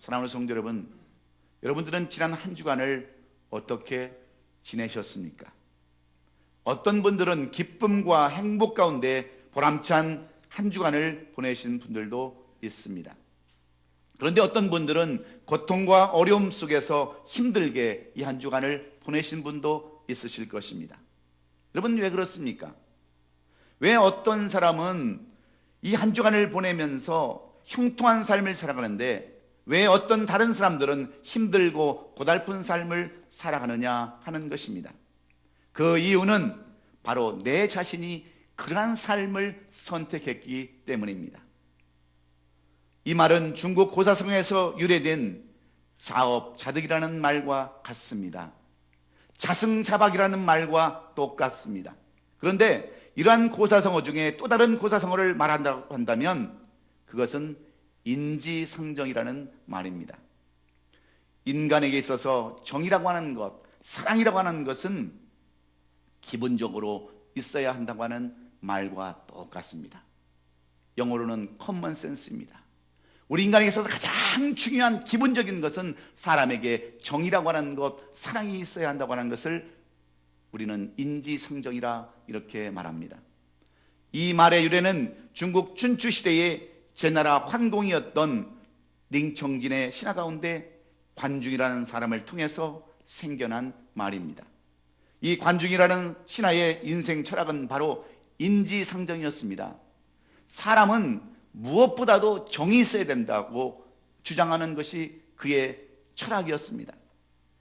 사랑하는 성도 여러분, 여러분들은 지난 한 주간을 어떻게 지내셨습니까? 어떤 분들은 기쁨과 행복 가운데 보람찬 한 주간을 보내신 분들도 있습니다. 그런데 어떤 분들은 고통과 어려움 속에서 힘들게 이 한 주간을 보내신 분도 있으실 것입니다. 여러분, 왜 그렇습니까? 왜 어떤 사람은 이 한 주간을 보내면서 형통한 삶을 살아가는데 왜 어떤 다른 사람들은 힘들고 고달픈 삶을 살아가느냐 하는 것입니다. 그 이유는 바로 내 자신이 그러한 삶을 선택했기 때문입니다. 이 말은 중국 고사성에서 유래된 자업자득이라는 말과 같습니다. 자승자박이라는 말과 똑같습니다. 그런데 이러한 고사성어 중에 또 다른 고사성어를 말한다고 한다면 그것은 인지상정이라는 말입니다. 인간에게 있어서 정의라고 하는 것, 사랑이라고 하는 것은 기본적으로 있어야 한다고 하는 말과 똑같습니다. 영어로는 common sense입니다. 우리 인간에게 있어서 가장 중요한 기본적인 것은 사람에게 정의라고 하는 것, 사랑이 있어야 한다고 하는 것을 우리는 인지상정이라 이렇게 말합니다. 이 말의 유래는 중국 춘추 시대의 제나라 환공이었던 링청진의 신하 가운데 관중이라는 사람을 통해서 생겨난 말입니다. 이 관중이라는 신하의 인생 철학은 바로 인지상정이었습니다. 사람은 무엇보다도 정이 있어야 된다고 주장하는 것이 그의 철학이었습니다.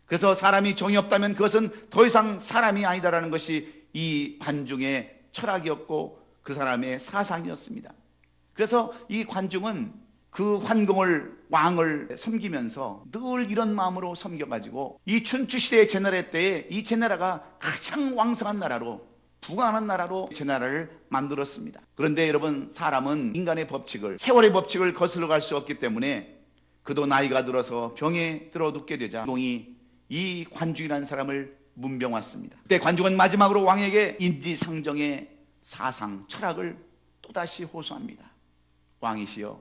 그래서 사람이 정이 없다면 그것은 더 이상 사람이 아니다라는 것이 이 관중의 철학이었고 그 사람의 사상이었습니다. 그래서 이 관중은 그 환공을 왕을 섬기면서 늘 이런 마음으로 섬겨가지고 이 춘추시대의 제나라 때에 이 제나라가 가장 왕성한 나라로 부강한 나라로 제나라를 만들었습니다. 그런데 여러분, 사람은 인간의 법칙을, 세월의 법칙을 거슬러 갈 수 없기 때문에 그도 나이가 들어서 병에 들어 눕게 되자 공이 이 관중이라는 사람을 문병 왔습니다. 그때 관중은 마지막으로 왕에게 인지상정의 사상, 철학을 또다시 호소합니다. 왕이시여,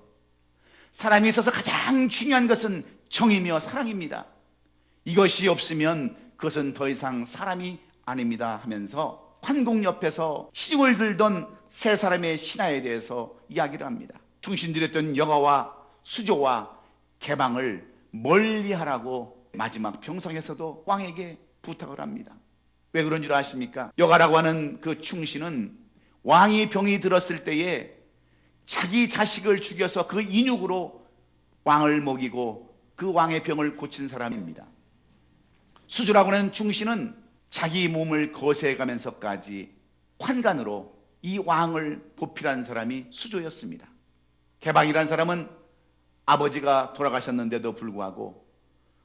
사람이 있어서 가장 중요한 것은 정이며 사랑입니다. 이것이 없으면 그것은 더 이상 사람이 아닙니다 하면서 환공 옆에서 시중을 들던 세 사람의 신하에 대해서 이야기를 합니다. 충신들였던 여가와 수조와 개방을 멀리하라고 마지막 병상에서도 왕에게 부탁을 합니다. 왜 그런 줄 아십니까? 여가라고 하는 그 충신은 왕이 병이 들었을 때에 자기 자식을 죽여서 그 인육으로 왕을 먹이고 그 왕의 병을 고친 사람입니다. 수주라고 하는 충신은 자기 몸을 거세가면서까지 환관으로 이 왕을 보필한 사람이 수조였습니다. 개방이라는 사람은 아버지가 돌아가셨는데도 불구하고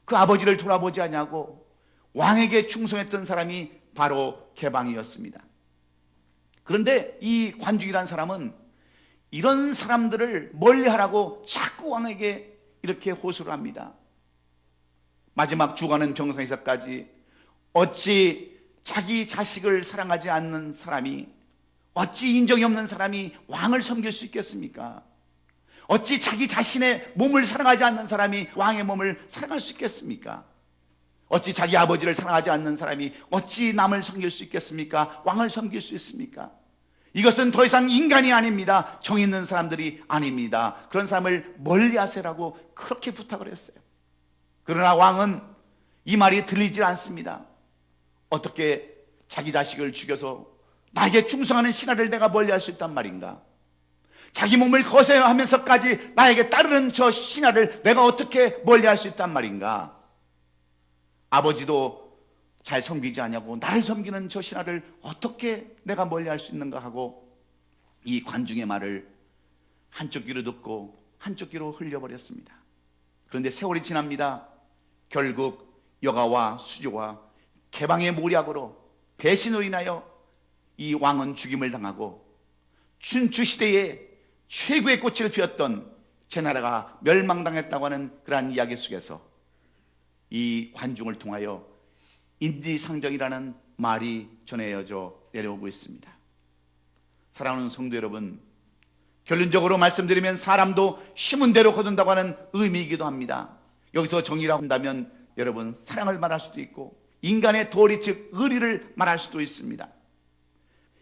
그 아버지를 돌아보지 않냐고 왕에게 충성했던 사람이 바로 개방이었습니다. 그런데 이 관중이라는 사람은 이런 사람들을 멀리하라고 자꾸 왕에게 이렇게 호소를 합니다. 마지막 죽어가는 병상에서까지 어찌 자기 자식을 사랑하지 않는 사람이, 어찌 인정이 없는 사람이 왕을 섬길 수 있겠습니까? 어찌 자기 자신의 몸을 사랑하지 않는 사람이 왕의 몸을 사랑할 수 있겠습니까? 어찌 자기 아버지를 사랑하지 않는 사람이 어찌 남을 섬길 수 있겠습니까? 왕을 섬길 수 있습니까? 이것은 더 이상 인간이 아닙니다. 정 있는 사람들이 아닙니다. 그런 사람을 멀리하세라고 그렇게 부탁을 했어요. 그러나 왕은 이 말이 들리질 않습니다. 어떻게 자기 자식을 죽여서 나에게 충성하는 신하를 내가 멀리할 수 있단 말인가? 자기 몸을 거세하면서까지 나에게 따르는 저 신하를 내가 어떻게 멀리할 수 있단 말인가? 아버지도 잘 섬기지 않냐고 나를 섬기는 저 신하를 어떻게 내가 멀리할 수 있는가 하고 이 관중의 말을 한쪽 귀로 듣고 한쪽 귀로 흘려버렸습니다. 그런데 세월이 지납니다. 결국 여가와 수조와 개방의 모략으로 배신으로 인하여 이 왕은 죽임을 당하고 춘추시대에 최고의 꽃을 피웠던 제나라가 멸망당했다고 하는 그러한 이야기 속에서 이 관중을 통하여 인지상정이라는 말이 전해져 내려오고 있습니다. 사랑하는 성도 여러분, 결론적으로 말씀드리면 사람도 심은 대로 거둔다고 하는 의미이기도 합니다. 여기서 정의라고 한다면 여러분 사랑을 말할 수도 있고 인간의 도리 즉 의리를 말할 수도 있습니다.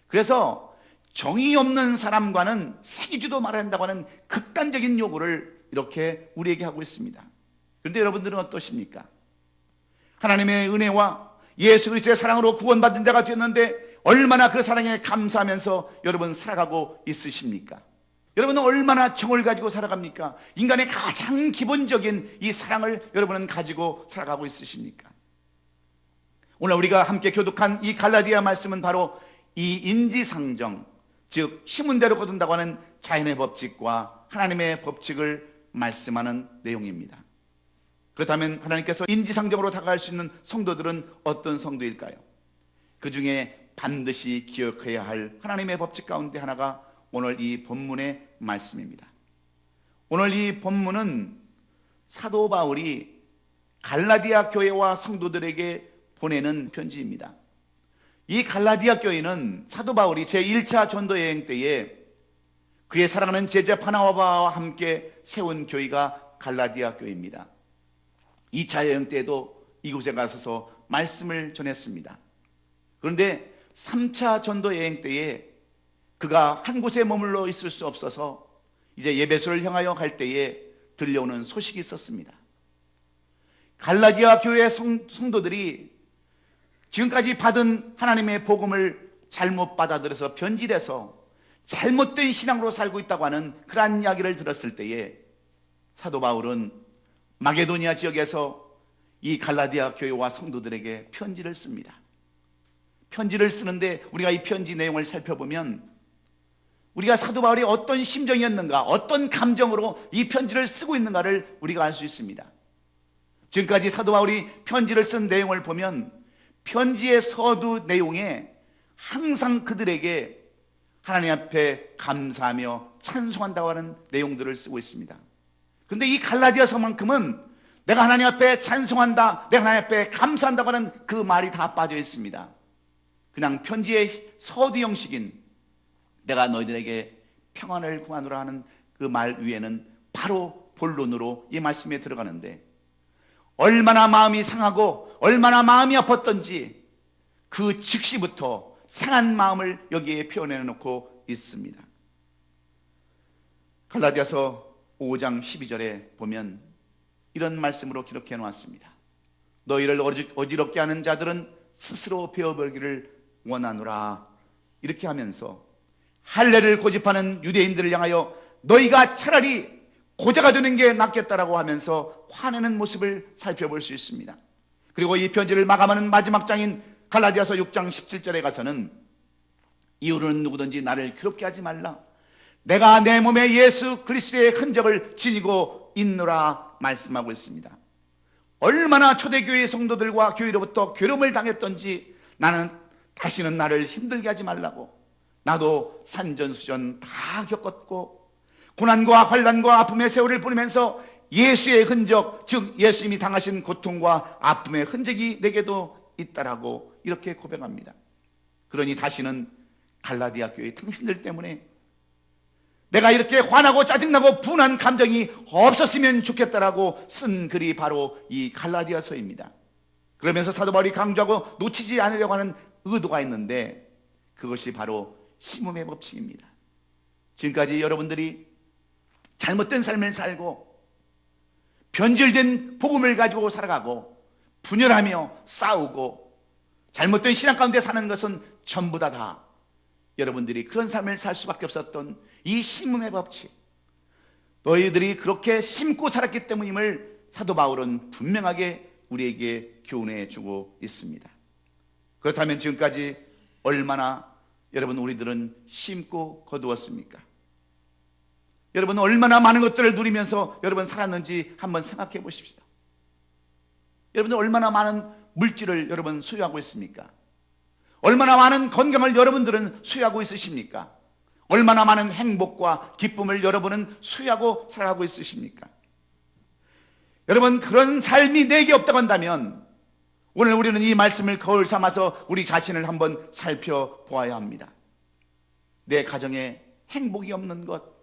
그래서 정의 없는 사람과는 사귀지도 말아야 한다고 하는 극단적인 요구를 이렇게 우리에게 하고 있습니다. 그런데 여러분들은 어떠십니까? 하나님의 은혜와 예수 그리스도의 사랑으로 구원받은 자가 되었는데 얼마나 그 사랑에 감사하면서 여러분 살아가고 있으십니까? 여러분은 얼마나 정을 가지고 살아갑니까? 인간의 가장 기본적인 이 사랑을 여러분은 가지고 살아가고 있으십니까? 오늘 우리가 함께 교독한 이 갈라디아 말씀은 바로 이 인지상정, 즉 심은대로 거둔다고 하는 자연의 법칙과 하나님의 법칙을 말씀하는 내용입니다. 그렇다면 하나님께서 인지상정으로 다가갈 수 있는 성도들은 어떤 성도일까요? 그 중에 반드시 기억해야 할 하나님의 법칙 가운데 하나가 오늘 이 본문의 말씀입니다. 오늘 이 본문은 사도 바울이 갈라디아 교회와 성도들에게 보내는 편지입니다. 이 갈라디아 교회는 사도 바울이 제1차 전도 여행 때에 그의 사랑하는 제자 바나바와 함께 세운 교회가 갈라디아 교회입니다. 2차 여행 때에도 이곳에 가서서 말씀을 전했습니다. 그런데 3차 전도 여행 때에 그가 한 곳에 머물러 있을 수 없어서 이제 예배소를 향하여 갈 때에 들려오는 소식이 있었습니다. 갈라디아 교회 성도들이 지금까지 받은 하나님의 복음을 잘못 받아들여서 변질해서 잘못된 신앙으로 살고 있다고 하는 그러한 이야기를 들었을 때에 사도 바울은 마게도니아 지역에서 이 갈라디아 교회와 성도들에게 편지를 씁니다. 편지를 쓰는데 우리가 이 편지 내용을 살펴보면 우리가 사도 바울이 어떤 심정이었는가, 어떤 감정으로 이 편지를 쓰고 있는가를 우리가 알 수 있습니다. 지금까지 사도 바울이 편지를 쓴 내용을 보면 편지의 서두 내용에 항상 그들에게 하나님 앞에 감사하며 찬송한다고 하는 내용들을 쓰고 있습니다. 그런데 이 갈라디아서만큼은 내가 하나님 앞에 찬송한다, 내가 하나님 앞에 감사한다고 하는 그 말이 다 빠져 있습니다. 그냥 편지의 서두 형식인 내가 너희들에게 평안을 구하노라 하는 그 말 위에는 바로 본론으로 이 말씀에 들어가는데 얼마나 마음이 상하고 얼마나 마음이 아팠던지 그 즉시부터 상한 마음을 여기에 표현해 놓고 있습니다. 갈라디아서 5장 12절에 보면 이런 말씀으로 기록해 놓았습니다. 너희를 어지럽게 하는 자들은 스스로 배워버리기를 원하노라. 이렇게 하면서 할례를 고집하는 유대인들을 향하여 너희가 차라리 고자가 되는 게 낫겠다라고 하면서 화내는 모습을 살펴볼 수 있습니다. 그리고 이 편지를 마감하는 마지막 장인 갈라디아서 6장 17절에 가서는 이유는 누구든지 나를 괴롭게 하지 말라. 내가 내 몸에 예수 그리스도의 흔적을 지니고 있노라 말씀하고 있습니다. 얼마나 초대교회 성도들과 교회로부터 괴로움을 당했던지 나는 다시는 나를 힘들게 하지 말라고. 나도 산전수전 다 겪었고 고난과 환난과 아픔의 세월을 보내면서 예수의 흔적, 즉 예수님이 당하신 고통과 아픔의 흔적이 내게도 있다라고 이렇게 고백합니다. 그러니 다시는 갈라디아 교회 당신들 때문에 내가 이렇게 화나고 짜증나고 분한 감정이 없었으면 좋겠다라고 쓴 글이 바로 이 갈라디아서입니다. 그러면서 사도 바울이 강조하고 놓치지 않으려고 하는 의도가 있는데 그것이 바로 심음의 법칙입니다. 지금까지 여러분들이 잘못된 삶을 살고 변질된 복음을 가지고 살아가고 분열하며 싸우고 잘못된 신앙 가운데 사는 것은 전부 다 여러분들이 그런 삶을 살 수밖에 없었던 이 심음의 법칙, 너희들이 그렇게 심고 살았기 때문임을 사도 바울은 분명하게 우리에게 교훈해 주고 있습니다. 그렇다면 지금까지 얼마나 여러분 우리들은 심고 거두었습니까? 여러분 얼마나 많은 것들을 누리면서 여러분 살았는지 한번 생각해 보십시오. 여러분들 얼마나 많은 물질을 여러분 소유하고 있습니까? 얼마나 많은 건강을 여러분들은 소유하고 있으십니까? 얼마나 많은 행복과 기쁨을 여러분은 소유하고 살아가고 있으십니까? 여러분 그런 삶이 내게 없다고 한다면 오늘 우리는 이 말씀을 거울 삼아서 우리 자신을 한번 살펴보아야 합니다. 내 가정에 행복이 없는 것,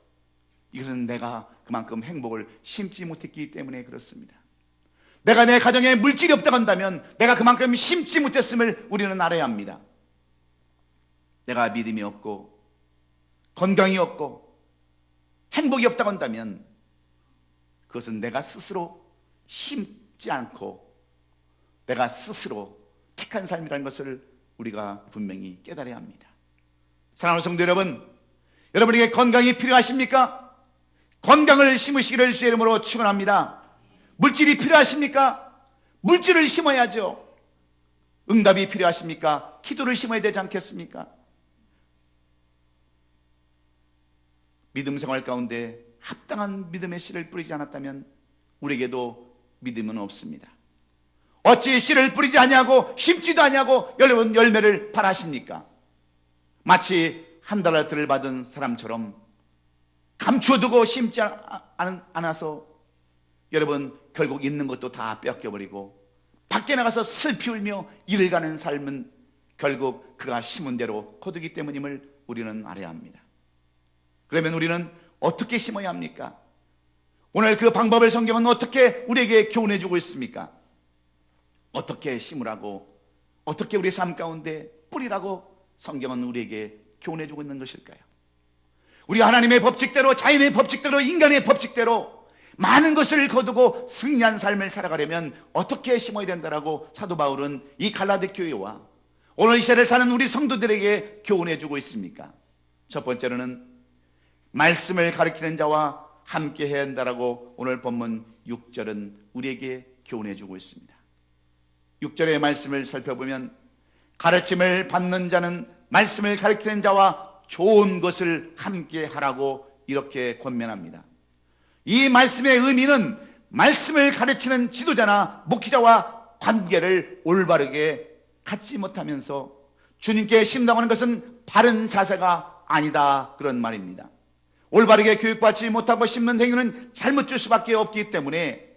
이것은 내가 그만큼 행복을 심지 못했기 때문에 그렇습니다. 내가 내 가정에 물질이 없다고 한다면 내가 그만큼 심지 못했음을 우리는 알아야 합니다. 내가 믿음이 없고 건강이 없고 행복이 없다고 한다면 그것은 내가 스스로 심지 않고 내가 스스로 택한 삶이라는 것을 우리가 분명히 깨달아야 합니다. 사랑하는 성도 여러분, 여러분에게 건강이 필요하십니까? 건강을 심으시기를 주의 이름으로 축원합니다. 물질이 필요하십니까? 물질을 심어야죠. 응답이 필요하십니까? 기도를 심어야 되지 않겠습니까? 믿음 생활 가운데 합당한 믿음의 씨를 뿌리지 않았다면 우리에게도 믿음은 없습니다. 어찌 씨를 뿌리지 아니하고 심지도 아니하고 여러분 열매를 바라십니까? 마치 한 달러를 받은 사람처럼 감추어두고 심지 않아서 여러분 결국 있는 것도 다 뺏겨버리고 밖에 나가서 슬피 울며 일을 가는 삶은 결국 그가 심은 대로 거두기 때문임을 우리는 알아야 합니다. 그러면 우리는 어떻게 심어야 합니까? 오늘 그 방법을 성경은 어떻게 우리에게 교훈해 주고 있습니까? 어떻게 심으라고, 어떻게 우리 삶 가운데 뿌리라고 성경은 우리에게 교훈해 주고 있는 것일까요? 우리가 하나님의 법칙대로, 자연의 법칙대로, 인간의 법칙대로 많은 것을 거두고 승리한 삶을 살아가려면 어떻게 심어야 된다라고 사도 바울은 이 갈라디 교회와 오늘 이 시대를 사는 우리 성도들에게 교훈해 주고 있습니까? 첫 번째로는 말씀을 가르치는 자와 함께 해야 한다라고 오늘 본문 6절은 우리에게 교훈해 주고 있습니다. 6절의 말씀을 살펴보면 가르침을 받는 자는 말씀을 가르치는 자와 좋은 것을 함께 하라고 이렇게 권면합니다. 이 말씀의 의미는 말씀을 가르치는 지도자나 목회자와 관계를 올바르게 갖지 못하면서 주님께 심당하는 것은 바른 자세가 아니다, 그런 말입니다. 올바르게 교육받지 못하고 심는 행위는 잘못될 수밖에 없기 때문에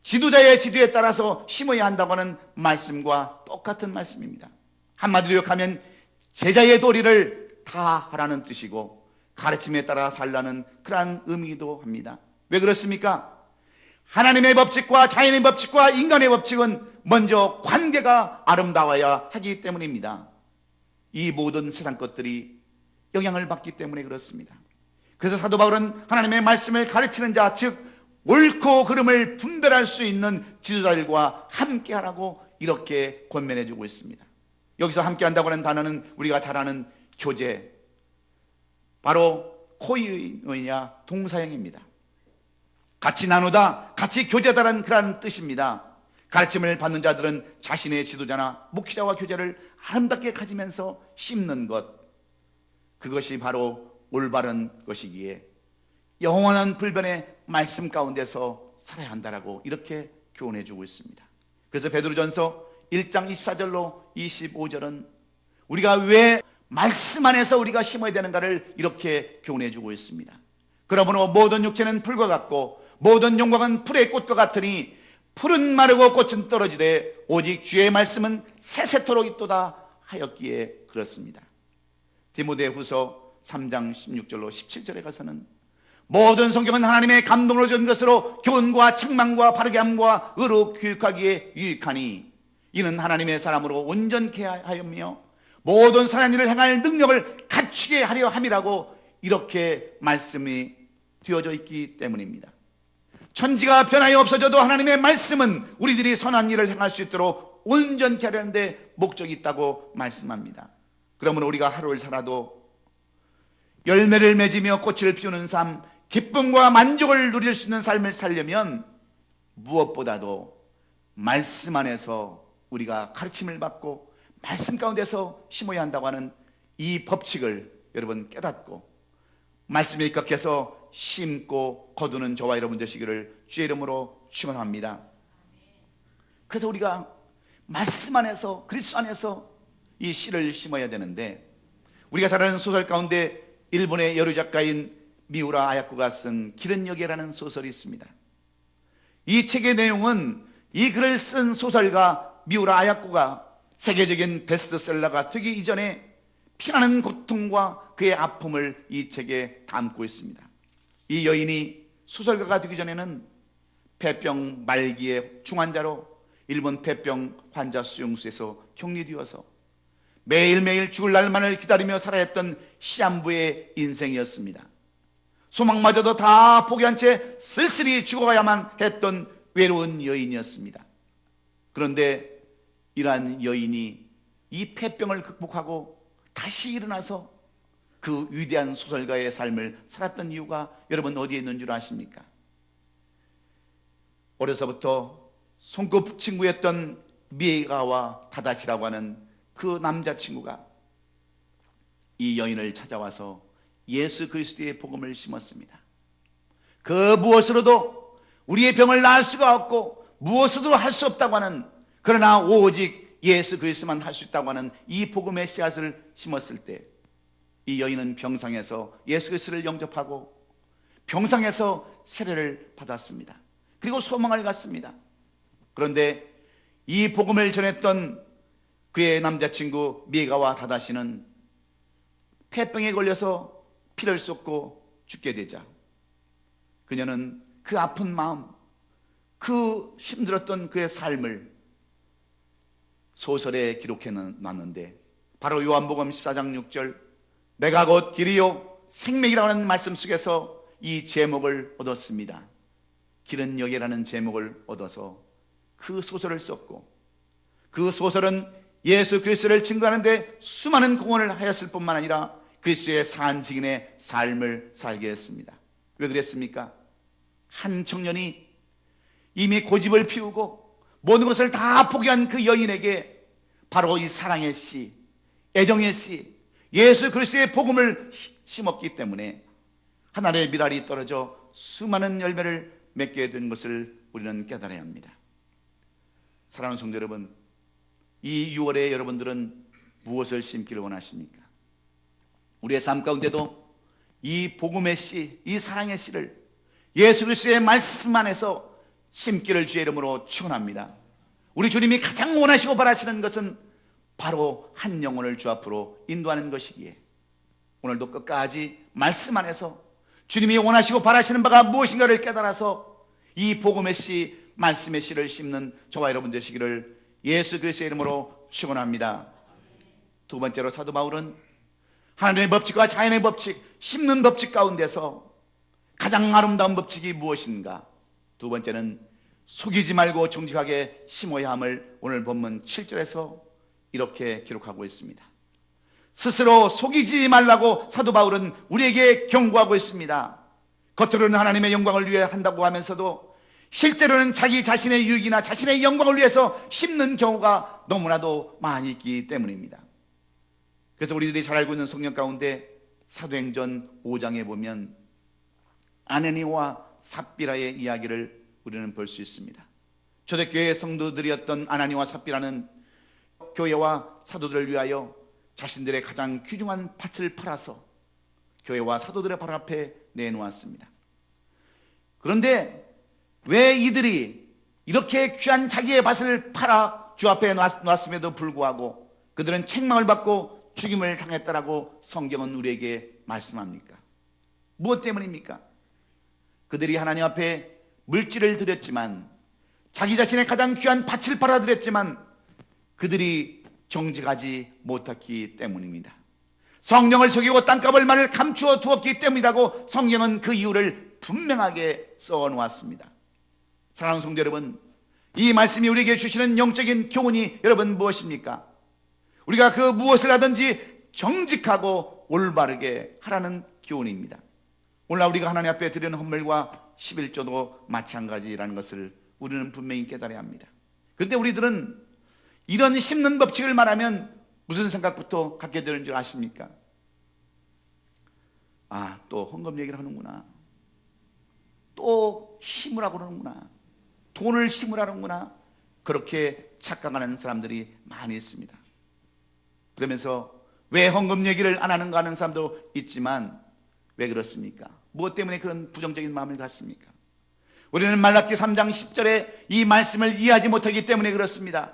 지도자의 지도에 따라서 심어야 한다고 하는 말씀과 똑같은 말씀입니다. 한마디로 욕하면 제자의 도리를 다 하라는 뜻이고 가르침에 따라 살라는 그러한 의미도 합니다. 왜 그렇습니까? 하나님의 법칙과 자연의 법칙과 인간의 법칙은 먼저 관계가 아름다워야 하기 때문입니다. 이 모든 세상 것들이 영향을 받기 때문에 그렇습니다. 그래서 사도 바울은 하나님의 말씀을 가르치는 자, 즉 옳고 그름을 분별할 수 있는 지도자들과 함께하라고 이렇게 권면해 주고 있습니다. 여기서 함께한다고 하는 단어는 우리가 잘 아는 교제, 바로 코이노이냐 동사형입니다. 같이 나누다, 같이 교제하다는 그런 뜻입니다. 가르침을 받는 자들은 자신의 지도자나 목회자와 교제를 아름답게 가지면서 심는 것, 그것이 바로 올바른 것이기에 영원한 불변의 말씀 가운데서 살아야 한다라고 이렇게 교훈해 주고 있습니다. 그래서 베드로전서 1장 24절로 25절은 우리가 왜 말씀 안에서 우리가 심어야 되는가를 이렇게 교훈해 주고 있습니다. 그러므로 모든 육체는 풀과 같고 모든 영광은 풀의 꽃과 같으니 풀은 마르고 꽃은 떨어지되 오직 주의 말씀은 세세토록 있도다 하였기에 그렇습니다. 디모데후서 3장 16절로 17절에 가서는 모든 성경은 하나님의 감동으로 준 것으로 교훈과 책망과 바르게 함과 의로 교육하기에 유익하니 이는 하나님의 사람으로 온전케 하였며 모든 선한 일을 행할 능력을 갖추게 하려 함이라고 이렇게 말씀이 되어져 있기 때문입니다. 천지가 변하여 없어져도 하나님의 말씀은 우리들이 선한 일을 행할 수 있도록 온전케 하려는 데 목적이 있다고 말씀합니다. 그러면 우리가 하루를 살아도 열매를 맺으며 꽃을 피우는 삶, 기쁨과 만족을 누릴 수 있는 삶을 살려면 무엇보다도 말씀 안에서 우리가 가르침을 받고 말씀 가운데서 심어야 한다고 하는 이 법칙을 여러분 깨닫고 말씀에 입각해서 심고 거두는 저와 여러분 되시기를 주의 이름으로 축원합니다. 그래서 우리가 말씀 안에서, 그리스도 안에서 이 씨를 심어야 되는데, 우리가 잘 아는 소설 가운데 일본의 여류 작가인 미우라 아야코가 쓴 길은 여기라는 소설이 있습니다. 이 책의 내용은 이 글을 쓴 소설가 미우라 아야코가 세계적인 베스트셀러가 되기 이전에 피나는 고통과 그의 아픔을 이 책에 담고 있습니다. 이 여인이 소설가가 되기 전에는 폐병 말기의 중환자로 일본 폐병 환자 수용소에서 격리되어서 매일매일 죽을 날만을 기다리며 살아했던 시한부의 인생이었습니다. 소망마저도 다 포기한 채 쓸쓸히 죽어가야만 했던 외로운 여인이었습니다. 그런데 이러한 여인이 이 폐병을 극복하고 다시 일어나서 그 위대한 소설가의 삶을 살았던 이유가 여러분 어디에 있는 줄 아십니까? 어려서부터 손꼽친구였던 미에가와 다다시라고 하는 그 남자친구가 이 여인을 찾아와서 예수 그리스도의 복음을 심었습니다. 그 무엇으로도 우리의 병을 나을 수가 없고 무엇으로도 할 수 없다고 하는, 그러나 오직 예수 그리스도만 할 수 있다고 하는 이 복음의 씨앗을 심었을 때 이 여인은 병상에서 예수 그리스도를 영접하고 병상에서 세례를 받았습니다. 그리고 소망을 갖습니다. 그런데 이 복음을 전했던 그의 남자친구 미에가와 다다시는 폐병에 걸려서 피를 쏟고 죽게 되자 그녀는 그 아픈 마음, 그 힘들었던 그의 삶을 소설에 기록해 놨는데, 바로 요한복음 14장 6절 내가 곧 길이요 생명이라고 하는 말씀 속에서 이 제목을 얻었습니다. 길은 여기라는 제목을 얻어서 그 소설을 썼고, 그 소설은 예수 그리스도를 증거하는데 수많은 공헌을 하였을 뿐만 아니라 그리스도의 산 증인의 삶을 살게 했습니다. 왜 그랬습니까? 한 청년이 이미 고집을 피우고 모든 것을 다 포기한 그 여인에게 바로 이 사랑의 씨, 애정의 씨, 예수 그리스도의 복음을 심었기 때문에 하나님의 미랄이 떨어져 수많은 열매를 맺게 된 것을 우리는 깨달아야 합니다. 사랑하는 성도 여러분, 이 6월에 여러분들은 무엇을 심기를 원하십니까? 우리의 삶 가운데도 이 복음의 씨, 이 사랑의 씨를 예수 그리스도의 말씀 안에서 심기를 주의 이름으로 축원합니다. 우리 주님이 가장 원하시고 바라시는 것은 바로 한 영혼을 주 앞으로 인도하는 것이기에 오늘도 끝까지 말씀 안에서 주님이 원하시고 바라시는 바가 무엇인가를 깨달아서 이 복음의 씨, 말씀의 씨를 심는 저와 여러분 되시기를 예수 그리스도의 이름으로 축원합니다. 두 번째로 사도 바울은 하나님의 법칙과 자연의 법칙, 심는 법칙 가운데서 가장 아름다운 법칙이 무엇인가? 두 번째는 속이지 말고 정직하게 심어야 함을 오늘 본문 7절에서 이렇게 기록하고 있습니다. 스스로 속이지 말라고 사도 바울은 우리에게 경고하고 있습니다. 겉으로는 하나님의 영광을 위해 한다고 하면서도 실제로는 자기 자신의 유익이나 자신의 영광을 위해서 심는 경우가 너무나도 많이 있기 때문입니다. 그래서 우리들이 잘 알고 있는 성경 가운데 사도행전 5장에 보면 아나니와 삽비라의 이야기를 우리는 볼 수 있습니다. 초대교회 성도들이었던 아나니와 삽비라는 교회와 사도들을 위하여 자신들의 가장 귀중한 밭을 팔아서 교회와 사도들의 발 앞에 내놓았습니다. 그런데 왜 이들이 이렇게 귀한 자기의 밭을 팔아 주 앞에 놨음에도 불구하고 그들은 책망을 받고 죽임을 당했다라고 성경은 우리에게 말씀합니까? 무엇 때문입니까? 그들이 하나님 앞에 물질을 드렸지만, 자기 자신의 가장 귀한 밭을 팔아드렸지만 그들이 정직하지 못했기 때문입니다. 성령을 속이고 땅값을 말을 감추어 두었기 때문이라고 성경은 그 이유를 분명하게 써놓았습니다. 사랑하는 성도 여러분, 이 말씀이 우리에게 주시는 영적인 교훈이 여러분 무엇입니까? 우리가 그 무엇을 하든지 정직하고 올바르게 하라는 교훈입니다. 오늘날 우리가 하나님 앞에 드리는 헌물과 11조도 마찬가지라는 것을 우리는 분명히 깨달아야 합니다. 그런데 우리들은 이런 심는 법칙을 말하면 무슨 생각부터 갖게 되는 줄 아십니까? 아, 또 헌금 얘기를 하는구나. 또 심으라고 그러는구나. 돈을 심으라는구나. 그렇게 착각하는 사람들이 많이 있습니다. 그러면서 왜 헌금 얘기를 안 하는가 하는 사람도 있지만 왜 그렇습니까? 무엇 때문에 그런 부정적인 마음을 갖습니까? 우리는 말라기 3장 10절에 이 말씀을 이해하지 못하기 때문에 그렇습니다.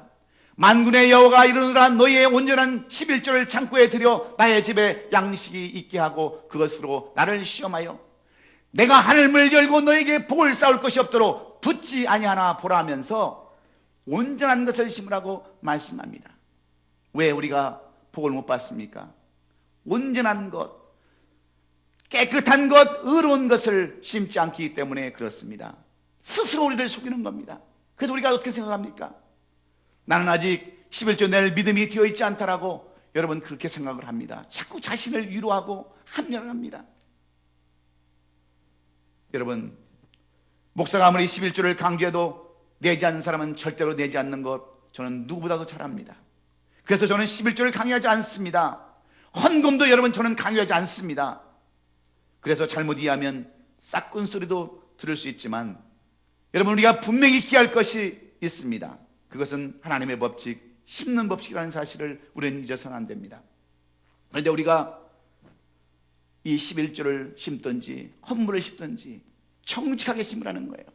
만군의 여호와가 이르노라, 너희의 온전한 11조를 창고에 들여 나의 집에 양식이 있게 하고 그것으로 나를 시험하여 내가 하늘문을 열고 너에게 복을 쌓을 것이 없도록 붙지 아니하나 보라 하면서 온전한 것을 심으라고 말씀합니다. 왜 우리가 복을 못 받습니까? 온전한 것, 깨끗한 것, 의로운 것을 심지 않기 때문에 그렇습니다. 스스로 우리를 속이는 겁니다. 그래서 우리가 어떻게 생각합니까? 나는 아직 11조 낼 믿음이 되어 있지 않다라고 여러분 그렇게 생각을 합니다. 자꾸 자신을 위로하고 합리화를 합니다. 여러분, 목사가 아무리 11조를 강조해도 내지 않는 사람은 절대로 내지 않는 것 저는 누구보다도 잘 압니다. 그래서 저는 11조를 강요하지 않습니다. 헌금도 여러분 저는 강요하지 않습니다. 그래서 잘못 이해하면 싹군 소리도 들을 수 있지만 여러분, 우리가 분명히 기할 것이 있습니다. 그것은 하나님의 법칙, 심는 법칙이라는 사실을 우리는 잊어서는 안 됩니다. 그런데 우리가 이 11조를 심든지 헌물을 심든지 정직하게 심으라는 거예요.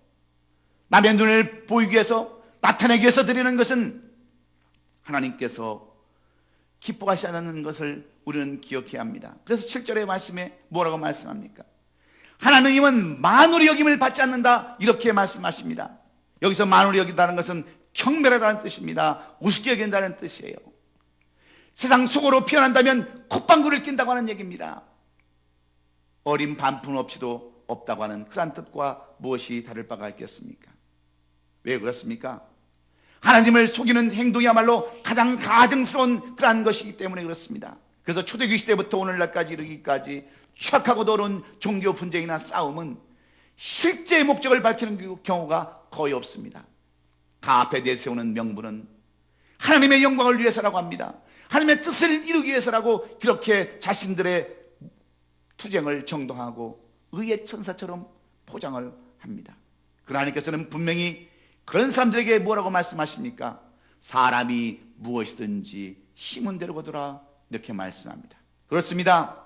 남의 눈을 보이기 위해서, 나타내기 위해서 드리는 것은 하나님께서 기뻐하시지 않는 것을 우리는 기억해야 합니다. 그래서 7절의 말씀에 뭐라고 말씀합니까? 하나님은 만홀히 여김을 받지 않는다, 이렇게 말씀하십니다. 여기서 만홀히 여긴다는 것은 경멸하다는 뜻입니다. 우습게 여긴다는 뜻이에요. 세상 속으로 표현한다면 콧방구를 낀다고 하는 얘기입니다. 어린 반품 없이도 없다고 하는 그런 뜻과 무엇이 다를 바가 있겠습니까? 왜 그렇습니까? 하나님을 속이는 행동이야말로 가장 가증스러운 그러한 것이기 때문에 그렇습니다. 그래서 초대교회 시대부터 오늘날까지 이르기까지 추악하고 더러운 종교 분쟁이나 싸움은 실제 목적을 밝히는 경우가 거의 없습니다. 다 앞에 내세우는 명분은 하나님의 영광을 위해서라고 합니다. 하나님의 뜻을 이루기 위해서라고 그렇게 자신들의 투쟁을 정당하고 의의 천사처럼 포장을 합니다. 그러나 하나님께서는 분명히 그런 사람들에게 뭐라고 말씀하십니까? 사람이 무엇이든지 심은 대로 거두라, 이렇게 말씀합니다. 그렇습니다.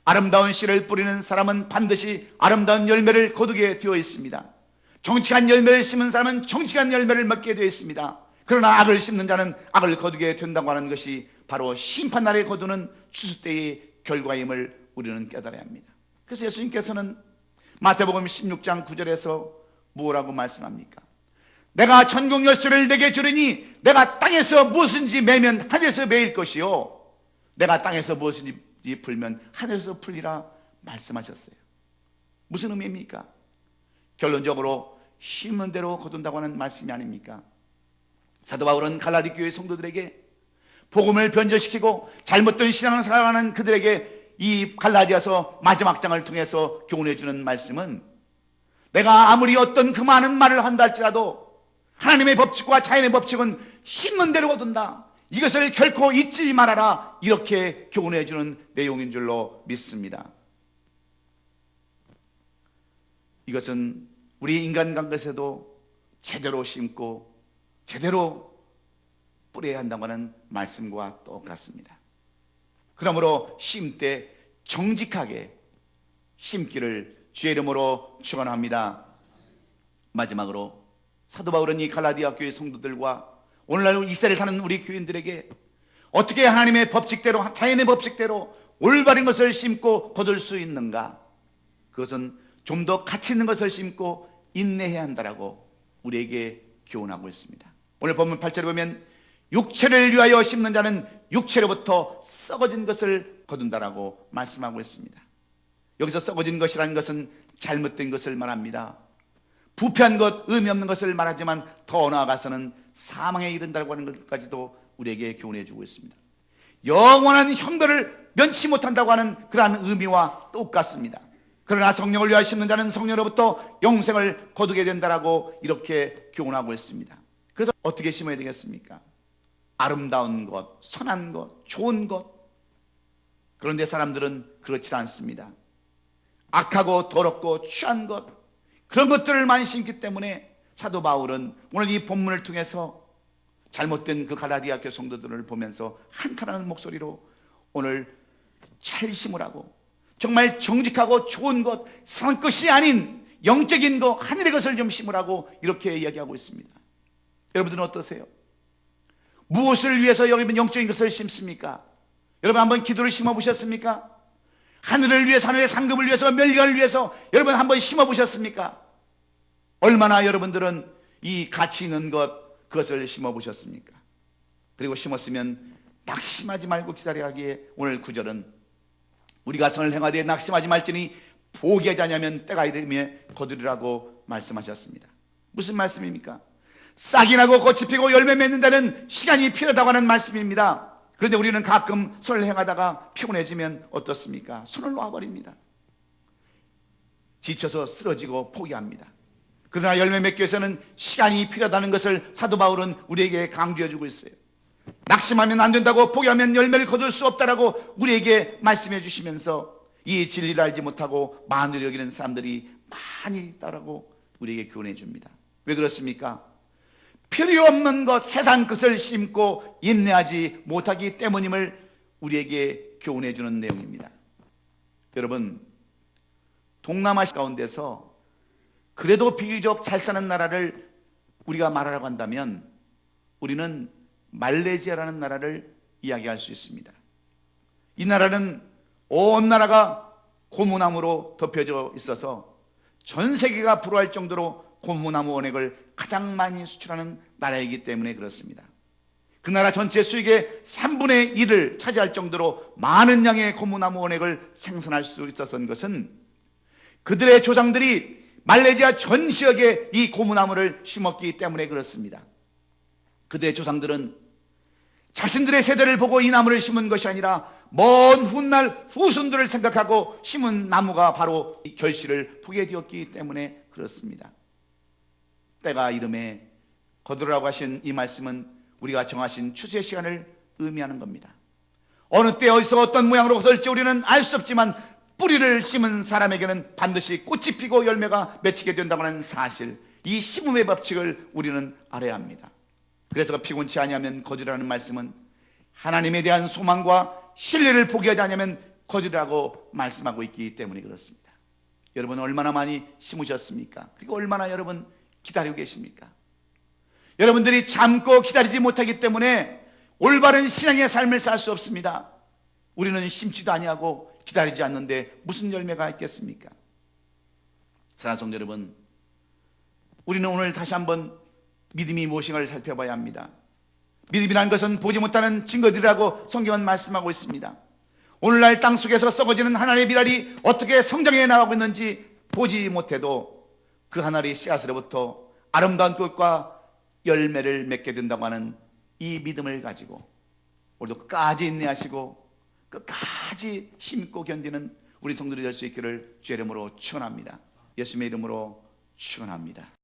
아름다운 씨를 뿌리는 사람은 반드시 아름다운 열매를 거두게 되어 있습니다. 정직한 열매를 심은 사람은 정직한 열매를 먹게 되어 있습니다. 그러나 악을 심는 자는 악을 거두게 된다고 하는 것이 바로 심판날에 거두는 추수 때의 결과임을 우리는 깨달아야 합니다. 그래서 예수님께서는 마태복음 16장 9절에서 뭐라고 말씀합니까? 내가 전국 열쇠를 내게 주리니 내가 땅에서 무엇인지 매면 하늘에서 매일 것이요, 내가 땅에서 무엇인지 풀면 하늘에서 풀리라 말씀하셨어요. 무슨 의미입니까? 결론적으로 심은 대로 거둔다고 하는 말씀이 아닙니까? 사도 바울은 갈라디 교회 성도들에게 복음을 변절시키고 잘못된 신앙을 살아가는 그들에게 이 갈라디아서 마지막 장을 통해서 교훈해 주는 말씀은, 내가 아무리 어떤 그 많은 말을 한다 할지라도 하나님의 법칙과 자연의 법칙은 심는 대로 거둔다, 이것을 결코 잊지 말아라, 이렇게 교훈해 주는 내용인 줄로 믿습니다. 이것은 우리 인간관계에서도 제대로 심고 제대로 뿌려야 한다고 하는 말씀과 똑같습니다. 그러므로 심 때 정직하게 심기를 주의 이름으로 축원합니다. 마지막으로 사도 바울은 이 갈라디아 교회 성도들과 오늘날 이스라엘 사는 우리 교인들에게 어떻게 하나님의 법칙대로, 자연의 법칙대로 올바른 것을 심고 거둘 수 있는가, 그것은 좀 더 가치 있는 것을 심고 인내해야 한다라고 우리에게 교훈하고 있습니다. 오늘 본문 8절에 보면 육체를 위하여 심는 자는 육체로부터 썩어진 것을 거둔다라고 말씀하고 있습니다. 여기서 썩어진 것이라는 것은 잘못된 것을 말합니다. 부패한 것, 의미 없는 것을 말하지만 더 나아가서는 사망에 이른다고 하는 것까지도 우리에게 교훈해 주고 있습니다. 영원한 형벌을 면치 못한다고 하는 그러한 의미와 똑같습니다. 그러나 성령을 위하여 심는 자는 성령으로부터 영생을 거두게 된다라고 이렇게 교훈하고 있습니다. 그래서 어떻게 심어야 되겠습니까? 아름다운 것, 선한 것, 좋은 것. 그런데 사람들은 그렇지 않습니다. 악하고 더럽고 취한 것, 그런 것들을 많이 심기 때문에 사도 바울은 오늘 이 본문을 통해서 잘못된 그 갈라디아 교회 성도들을 보면서 한탄하는 목소리로 오늘 잘 심으라고, 정말 정직하고 좋은 것, 산 것이 아닌 영적인 것, 하늘의 것을 좀 심으라고 이렇게 이야기하고 있습니다. 여러분들은 어떠세요? 무엇을 위해서 여러분 영적인 것을 심습니까? 여러분 한번 기도를 심어보셨습니까? 하늘을 위해서, 하늘의 상급을 위해서, 멸관을 위해서 여러분 한번 심어보셨습니까? 얼마나 여러분들은 이 가치 있는 그것을 심어보셨습니까? 그리고 심었으면 낙심하지 말고 기다려 하기에 오늘 구절은 우리가 선을 행하되 낙심하지 말지니 포기하지 않으면 때가 이르매 거두리라고 말씀하셨습니다. 무슨 말씀입니까? 싹이 나고 꽃이 피고 열매 맺는다는 시간이 필요하다고 하는 말씀입니다. 그런데 우리는 가끔 선을 행하다가 피곤해지면 어떻습니까? 손을 놓아버립니다. 지쳐서 쓰러지고 포기합니다. 그러나 열매 맺기 위해서는 시간이 필요하다는 것을 사도 바울은 우리에게 강조해 주고 있어요. 낙심하면 안 된다고, 포기하면 열매를 거둘 수 없다라고 우리에게 말씀해 주시면서 이 진리를 알지 못하고 만으로 여기는 사람들이 많이 있다라고 우리에게 교훈해 줍니다. 왜 그렇습니까? 필요 없는 것, 세상 것을 심고 인내하지 못하기 때문임을 우리에게 교훈해 주는 내용입니다. 여러분, 동남아시아 가운데서 그래도 비교적 잘 사는 나라를 우리가 말하라고 한다면 우리는 말레이시아라는 나라를 이야기할 수 있습니다. 이 나라는 온 나라가 고무나무로 덮여져 있어서 전 세계가 부러워할 정도로 고무나무 원액을 가장 많이 수출하는 나라이기 때문에 그렇습니다. 그 나라 전체 수익의 3분의 1을 차지할 정도로 많은 양의 고무나무 원액을 생산할 수 있었던 것은 그들의 조상들이 말레이시아 전 지역에 이 고무나무를 심었기 때문에 그렇습니다. 그들의 조상들은 자신들의 세대를 보고 이 나무를 심은 것이 아니라 먼 훗날 후손들을 생각하고 심은 나무가 바로 이 결실을 보게 되었기 때문에 그렇습니다. 때가 이름에 거두라고 하신 이 말씀은 우리가 정하신 추수의 시간을 의미하는 겁니다. 어느 때 어디서 어떤 모양으로 거둘지 우리는 알 수 없지만 뿌리를 심은 사람에게는 반드시 꽃이 피고 열매가 맺히게 된다고 하는 사실, 이 심음의 법칙을 우리는 알아야 합니다. 그래서 피곤치 아니하면 거두라는 말씀은 하나님에 대한 소망과 신뢰를 포기하지 않으면 거두라고 말씀하고 있기 때문에 그렇습니다. 여러분 얼마나 많이 심으셨습니까? 그리고 얼마나 여러분 기다리고 계십니까? 여러분들이 참고 기다리지 못하기 때문에 올바른 신앙의 삶을 살 수 없습니다. 우리는 심지도 아니하고 기다리지 않는데 무슨 열매가 있겠습니까? 사랑하는 성도 여러분, 우리는 오늘 다시 한번 믿음이 무엇인가를 살펴봐야 합니다. 믿음이라는 것은 보지 못하는 증거들이라고 성경은 말씀하고 있습니다. 오늘날 땅 속에서 썩어지는 하나님의 비랄이 어떻게 성장해 나가고 있는지 보지 못해도 그 하나님의 씨앗으로부터 아름다운 꽃과 열매를 맺게 된다고 하는 이 믿음을 가지고 우리도 끝까지 인내하시고 끝까지 심고 견디는 우리 성도들이 될 수 있기를 주의 이름으로 축원합니다. 예수님의 이름으로 축원합니다.